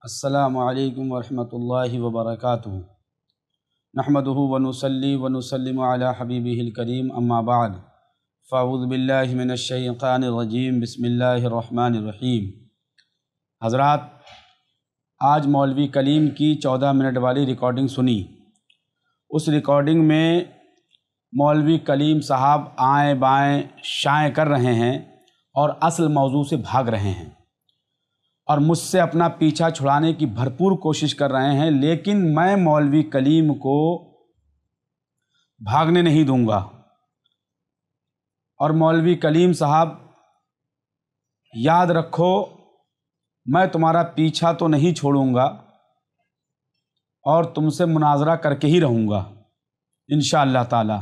السلام علیکم ورحمۃ اللہ وبرکاتہ۔ نحمدہ ونصلی ونسلم علی حبیبہ الکریم، اما بعد فاعوذ باللہ من الشیطان الرجیم، بسم اللہ الرحمن الرحیم۔ حضرات، آج مولوی کلیم کی 14 منٹ والی ریکارڈنگ سنی۔ اس ریکارڈنگ میں مولوی کلیم صاحب آئیں بائیں شائیں کر رہے ہیں اور اصل موضوع سے بھاگ رہے ہیں اور مجھ سے اپنا پیچھا چھڑانے کی بھرپور کوشش کر رہے ہیں، لیکن میں مولوی کلیم کو بھاگنے نہیں دوں گا۔ اور مولوی کلیم صاحب، یاد رکھو، میں تمہارا پیچھا تو نہیں چھوڑوں گا اور تم سے مناظرہ کر کے ہی رہوں گا انشاءاللہ تعالی۔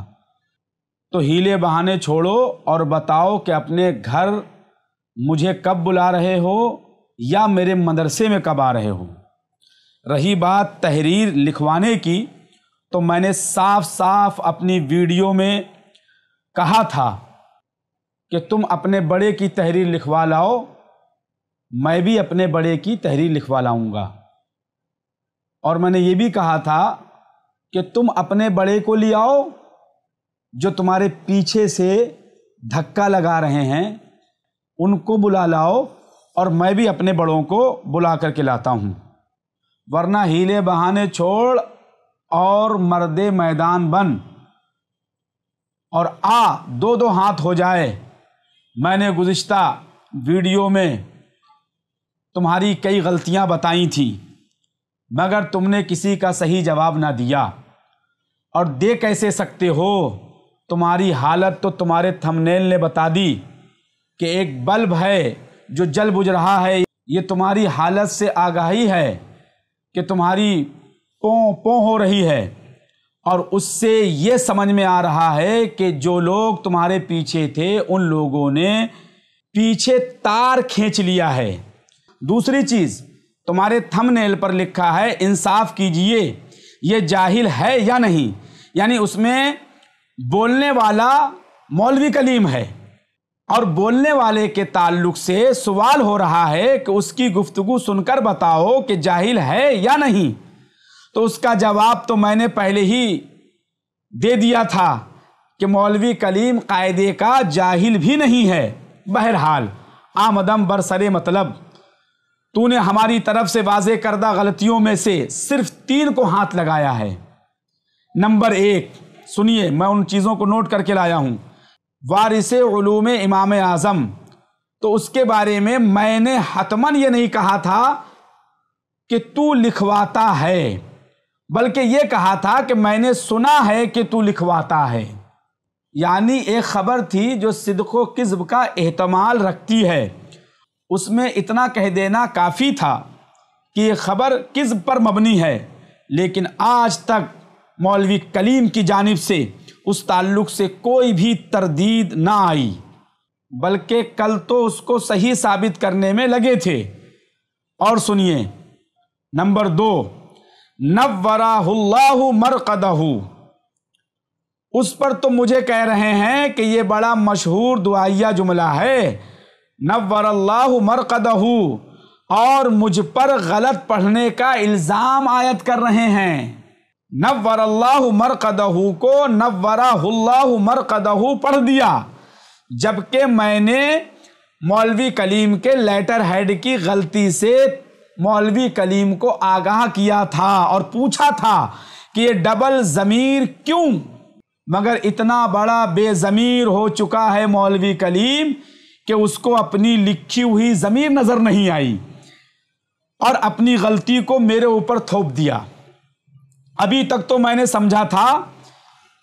تو ہیلے بہانے چھوڑو اور بتاؤ کہ اپنے گھر مجھے کب بلا رہے ہو یا میرے مدرسے میں کب آ رہے ہو۔ رہی بات تحریر لکھوانے کی، تو میں نے صاف صاف اپنی ویڈیو میں کہا تھا کہ تم اپنے بڑے کی تحریر لکھوا لاؤ، میں بھی اپنے بڑے کی تحریر لکھوا لاؤں گا۔ اور میں نے یہ بھی کہا تھا کہ تم اپنے بڑے کو لے آؤ جو تمہارے پیچھے سے دھکا لگا رہے ہیں، ان کو بلا لاؤ، اور میں بھی اپنے بڑوں کو بلا کر کے لاتا ہوں۔ ورنہ ہیلے بہانے چھوڑ اور مرد میدان بن اور دو ہاتھ ہو جائے۔ میں نے گزشتہ ویڈیو میں تمہاری کئی غلطیاں بتائی تھیں، مگر تم نے کسی کا صحیح جواب نہ دیا، اور دے کیسے سکتے ہو؟ تمہاری حالت تو تمہارے تھمبنیل نے بتا دی کہ ایک بلب ہے جو جل بجھ رہا ہے۔ یہ تمہاری حالت سے آگاہی ہے کہ تمہاری پوں ہو رہی ہے، اور اس سے یہ سمجھ میں آ رہا ہے کہ جو لوگ تمہارے پیچھے تھے ان لوگوں نے پیچھے تار کھینچ لیا ہے۔ دوسری چیز، تمہارے تھمبنیل پر لکھا ہے انصاف کیجئے، یہ جاہل ہے یا نہیں؟ یعنی اس میں بولنے والا مولوی کلیم ہے، اور بولنے والے کے تعلق سے سوال ہو رہا ہے کہ اس کی گفتگو سن کر بتاؤ کہ جاہل ہے یا نہیں۔ تو اس کا جواب تو میں نے پہلے ہی دے دیا تھا کہ مولوی کلیم قاعدے کا جاہل بھی نہیں ہے۔ بہرحال آمدم برسر مطلب، تو نے ہماری طرف سے واضح کردہ غلطیوں میں سے صرف 3 کو ہاتھ لگایا ہے۔ نمبر 1، سنیے، میں ان چیزوں کو نوٹ کر کے لایا ہوں۔ وارث علوم امام اعظم، تو اس کے بارے میں نے حتماً یہ نہیں کہا تھا کہ تو لکھواتا ہے، بلکہ یہ کہا تھا کہ میں نے سنا ہے کہ تو لکھواتا ہے۔ یعنی ایک خبر تھی جو صدق و کذب کا احتمال رکھتی ہے، اس میں اتنا کہہ دینا کافی تھا کہ یہ خبر کذب پر مبنی ہے، لیکن آج تک مولوی کلیم کی جانب سے اس تعلق سے کوئی بھی تردید نہ آئی، بلکہ کل تو اس کو صحیح ثابت کرنے میں لگے تھے۔ اور سنیے، نمبر 2، نورہ اللہ مرقدہ، اس پر تو مجھے کہہ رہے ہیں کہ یہ بڑا مشہور دعائیہ جملہ ہے، نور اللہ مرقدہ، اور مجھ پر غلط پڑھنے کا الزام عائد کر رہے ہیں۔ نور اللہ مرقدہ کو نورہ اللہ مرقدہ پڑھ دیا، جبکہ میں نے مولوی کلیم کے لیٹر ہیڈ کی غلطی سے مولوی کلیم کو آگاہ کیا تھا اور پوچھا تھا کہ یہ ڈبل ضمیر کیوں؟ مگر اتنا بڑا بے ضمیر ہو چکا ہے مولوی کلیم کہ اس کو اپنی لکھی ہوئی ضمیر نظر نہیں آئی اور اپنی غلطی کو میرے اوپر تھوپ دیا۔ ابھی تک تو میں نے سمجھا تھا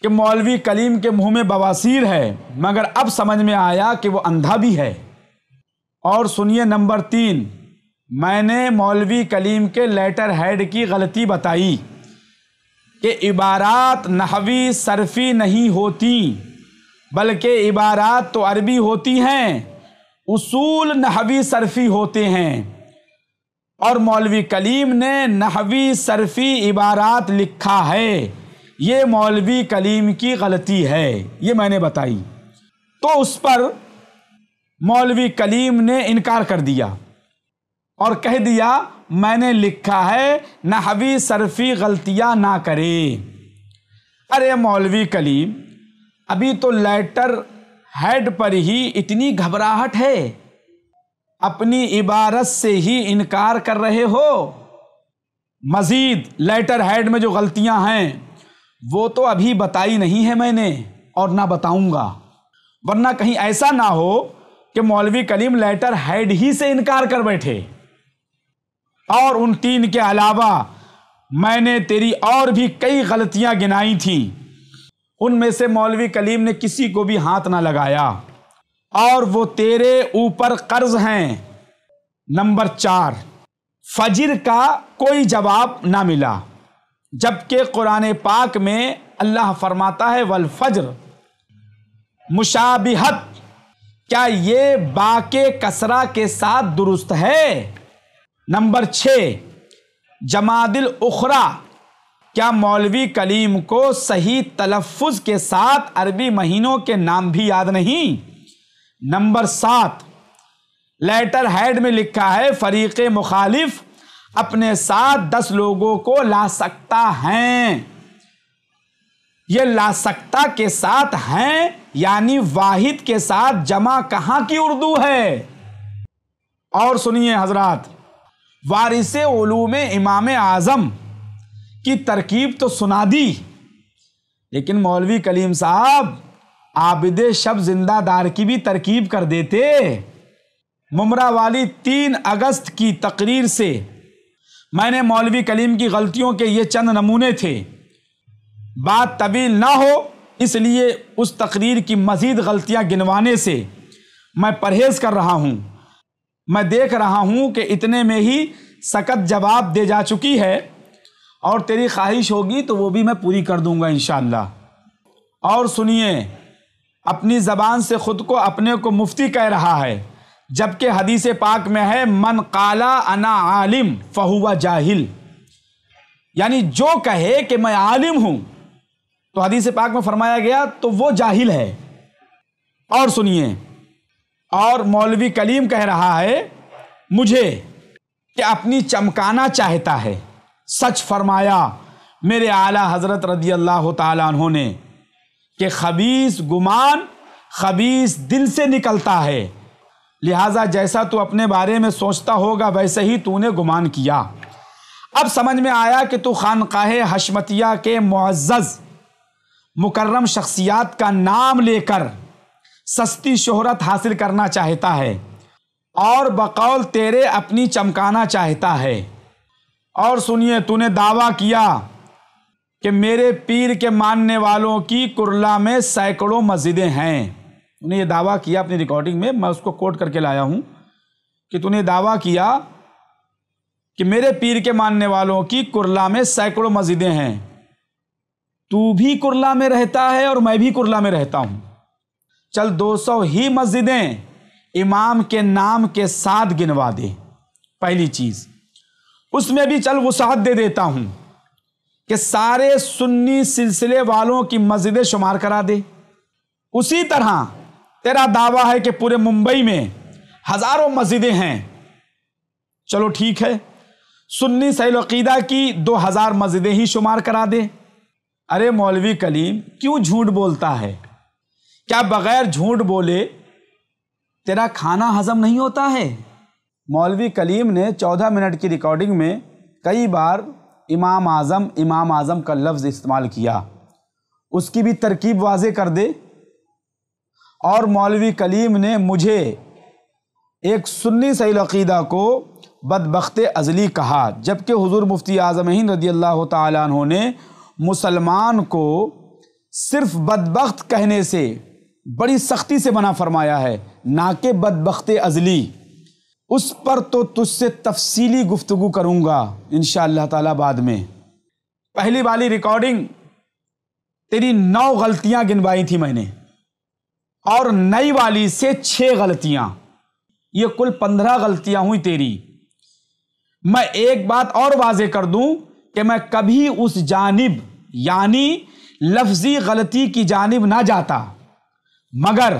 کہ مولوی کلیم کے منہ میں بواسیر ہے، مگر اب سمجھ میں آیا کہ وہ اندھا بھی ہے۔ اور سنیے، نمبر 3، میں نے مولوی کلیم کے لیٹر ہیڈ کی غلطی بتائی کہ عبارات نحوی صرفی نہیں ہوتی، بلکہ عبارات تو عربی ہوتی ہیں، اصول نحوی صرفی ہوتے ہیں، اور مولوی کلیم نے نحوی صرفی عبارات لکھا ہے۔ یہ مولوی کلیم کی غلطی ہے، یہ میں نے بتائی۔ تو اس پر مولوی کلیم نے انکار کر دیا اور کہہ دیا میں نے لکھا ہے نحوی صرفی غلطیاں نہ کرے۔ ارے مولوی کلیم، ابھی تو لیٹر ہیڈ پر ہی اتنی گھبراہٹ ہے، اپنی عبارت سے ہی انکار کر رہے ہو، مزید لیٹر ہیڈ میں جو غلطیاں ہیں وہ تو ابھی بتائی نہیں ہے میں نے اور نہ بتاؤں گا، ورنہ کہیں ایسا نہ ہو کہ مولوی کلیم لیٹر ہیڈ ہی سے انکار کر بیٹھے۔ اور ان 3 کے علاوہ میں نے تیری اور بھی کئی غلطیاں گنائی تھیں، ان میں سے مولوی کلیم نے کسی کو بھی ہاتھ نہ لگایا، اور وہ تیرے اوپر قرض ہیں۔ نمبر 4، فجر کا کوئی جواب نہ ملا، جبکہ قرآن پاک میں اللہ فرماتا ہے والفجر۔ مشابہت، کیا یہ با کے کسرہ کے ساتھ درست ہے؟ نمبر 6، جمادی الاخری، کیا مولوی کلیم کو صحیح تلفظ کے ساتھ عربی مہینوں کے نام بھی یاد نہیں؟ نمبر 7، لیٹر ہیڈ میں لکھا ہے فریق مخالف اپنے ساتھ 10 لوگوں کو لا سکتا ہیں۔ یہ لا سکتا کے ساتھ ہیں یعنی واحد کے ساتھ جمع کہاں کی اردو ہے؟ اور سنیے حضرات، وارث علوم امام اعظم کی ترکیب تو سنا دی، لیکن مولوی کلیم صاحب عابد شب زندہ دار کی بھی ترکیب کر دیتے۔ ممرہ والی 3 اگست کی تقریر سے میں نے مولوی کلیم کی غلطیوں کے یہ چند نمونے تھے، بات طویل نہ ہو اس لیے اس تقریر کی مزید غلطیاں گنوانے سے میں پرہیز کر رہا ہوں۔ میں دیکھ رہا ہوں کہ اتنے میں ہی سکت جواب دے جا چکی ہے، اور تیری خواہش ہوگی تو وہ بھی میں پوری کر دوں گا انشاءاللہ۔ اور سنیے، اپنی زبان سے خود کو اپنے کو مفتی کہہ رہا ہے، جبکہ حدیث پاک میں ہے من قال انا عالم فہو جاہل، یعنی جو کہے کہ میں عالم ہوں تو حدیث پاک میں فرمایا گیا تو وہ جاہل ہے۔ اور سنیے، اور مولوی کلیم کہہ رہا ہے مجھے کہ اپنی چمکانا چاہتا ہے۔ سچ فرمایا میرے اعلیٰ حضرت رضی اللہ تعالیٰ عنہ نے کہ خبیث گمان خبیث دل سے نکلتا ہے، لہٰذا جیسا تو اپنے بارے میں سوچتا ہوگا ویسے ہی تو نے گمان کیا۔ اب سمجھ میں آیا کہ تو خانقاہ حشمتیہ کے معزز مکرم شخصیات کا نام لے کر سستی شہرت حاصل کرنا چاہتا ہے، اور بقول تیرے اپنی چمکانا چاہتا ہے۔ اور سنیے، تو نے دعویٰ کیا کہ میرے پیر کے ماننے والوں کی کرلا میں سینکڑوں مسجدیں ہیں۔ تو نے یہ دعویٰ کیا اپنی ریکارڈنگ میں، میں اس کو کوٹ کر کے لایا ہوں کہ تو نے دعویٰ کیا کہ میرے پیر کے ماننے والوں کی کرلا میں سینکڑوں مسجدیں ہیں۔ تو بھی کرلا میں رہتا ہے اور میں بھی کرلا میں رہتا ہوں، چل 200 ہی مسجدیں امام کے نام کے ساتھ گنوا دے۔ پہلی چیز، اس میں بھی چل وسعت دے دیتا ہوں کہ سارے سنی سلسلے والوں کی مسجدیں شمار کرا دے۔ اسی طرح تیرا دعویٰ ہے کہ پورے ممبئی میں ہزاروں مسجدیں ہیں، چلو ٹھیک ہے، سنی سیل عقیدہ کی 2000 مسجدیں ہی شمار کرا دے۔ ارے مولوی کلیم، کیوں جھوٹ بولتا ہے؟ کیا بغیر جھوٹ بولے تیرا کھانا ہضم نہیں ہوتا ہے؟ مولوی کلیم نے 14 منٹ کی ریکارڈنگ میں کئی بار امام اعظم کا لفظ استعمال کیا، اس کی بھی ترکیب واضح کر دے۔ اور مولوی کلیم نے مجھے ایک سنی سیل عقیدہ کو بدبخت ازلی کہا، جبکہ حضور مفتی اعظم ہند رضی اللہ تعالیٰ عنہ نے مسلمان کو صرف بدبخت کہنے سے بڑی سختی سے منع فرمایا ہے، نہ کہ بدبخت ازلی۔ اس پر تو تجھ سے تفصیلی گفتگو کروں گا انشاءاللہ تعالیٰ بعد میں۔ پہلی والی ریکارڈنگ تیری 9 غلطیاں گنوائی تھی میں نے، اور نئی والی سے 6 غلطیاں، یہ کل 15 غلطیاں ہوئی تیری۔ میں ایک بات اور واضح کر دوں کہ میں کبھی اس جانب یعنی لفظی غلطی کی جانب نہ جاتا، مگر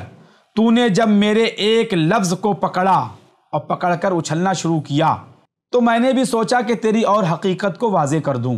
تو نے جب میرے ایک لفظ کو پکڑا اور پکڑ کر اچھلنا شروع کیا تو میں نے بھی سوچا کہ تیری اور حقیقت کو واضح کر دوں۔